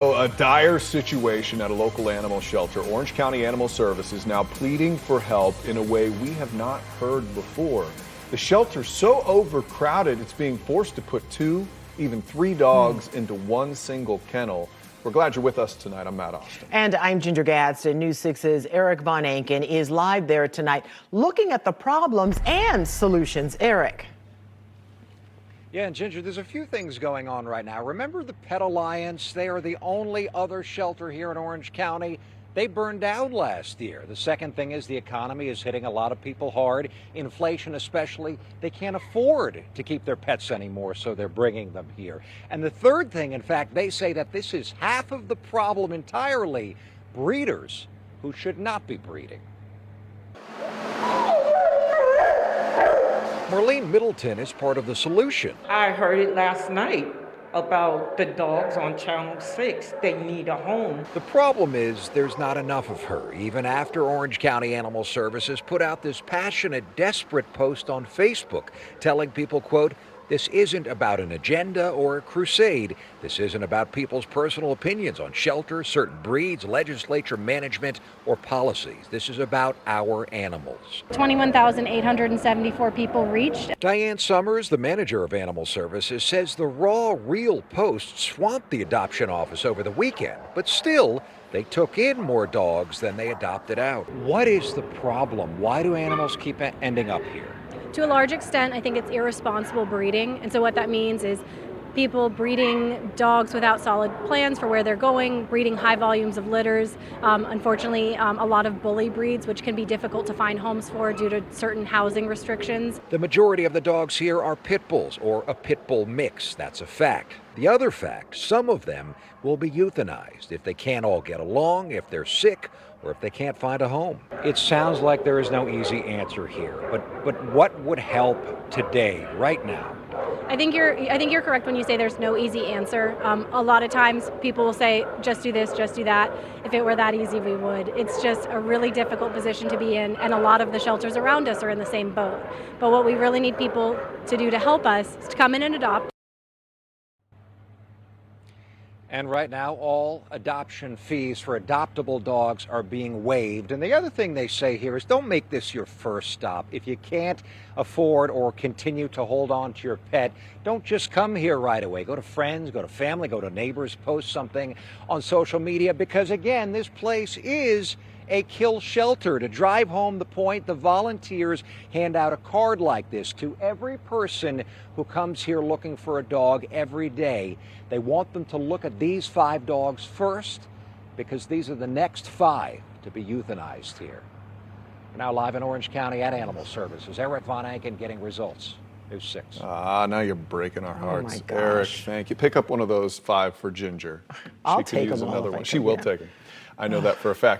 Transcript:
A dire situation at a local animal shelter. Orange County Animal Services now pleading for help in a way we have not heard before. The shelter's so overcrowded, it's being forced to put 2, even 3 dogs into one single kennel. We're glad you're with us tonight. I'm Matt Austin. And I'm Ginger Gadsden. News 6's Eric Von Anken is live there tonight, looking at the problems and solutions. Eric. Yeah, and Ginger, there's a few things going on right now. Remember the Pet Alliance? They are the only other shelter here in Orange County. They burned down last year. The second thing is the economy is hitting a lot of people hard. Inflation especially. They can't afford to keep their pets anymore, so they're bringing them here. And the third thing, in fact, they say that this is half of the problem entirely. Breeders who should not be breeding. Marlene Middleton is part of the solution. I heard it last night about the dogs on Channel 6. They need a home. The problem is there's not enough of her, even after Orange County Animal Services put out this passionate, desperate post on Facebook telling people, quote, "This isn't about an agenda or a crusade. This isn't about people's personal opinions on shelter, certain breeds, legislature management, or policies. This is about our animals." 21,874 people reached. Diane Summers, the manager of Animal Services, says the raw, real posts swamped the adoption office over the weekend, but still, they took in more dogs than they adopted out. What is the problem? Why do animals keep ending up here? To a large extent, I think it's irresponsible breeding. And so what that means is people breeding dogs without solid plans for where they're going, breeding high volumes of litters. Unfortunately, a lot of bully breeds, which can be difficult to find homes for due to certain housing restrictions. The majority of the dogs here are pit bulls or a pit bull mix. That's a fact. The other fact, some of them will be euthanized if they can't all get along, if they're sick, or if they can't find a home. It sounds like there is no easy answer here, but what would help today, right now? I think you're correct when you say there's no easy answer. A lot of times people will say, just do this, just do that. If it were that easy, we would. It's just a really difficult position to be in, and a lot of the shelters around us are in the same boat. But what we really need people to do to help us is to come in and adopt. And right now, all adoption fees for adoptable dogs are being waived. And the other thing they say here is don't make this your first stop. If you can't afford or continue to hold on to your pet, don't just come here right away. Go to friends, go to family, go to neighbors, post something on social media, because again, this place is a kill shelter. To drive home the point, the volunteers hand out a card like this to every person who comes here looking for a dog every day. They want them to look at these 5 dogs first, because these are the next 5 to be euthanized here. We're now live in Orange County at Animal Services. Eric Von Anken getting results. News 6. Now you're breaking our hearts. my gosh. Eric, thank you. Pick up one of those 5 for Ginger. I'll She could take use them all another if I one. She could, will yeah. take them. I know that for a fact.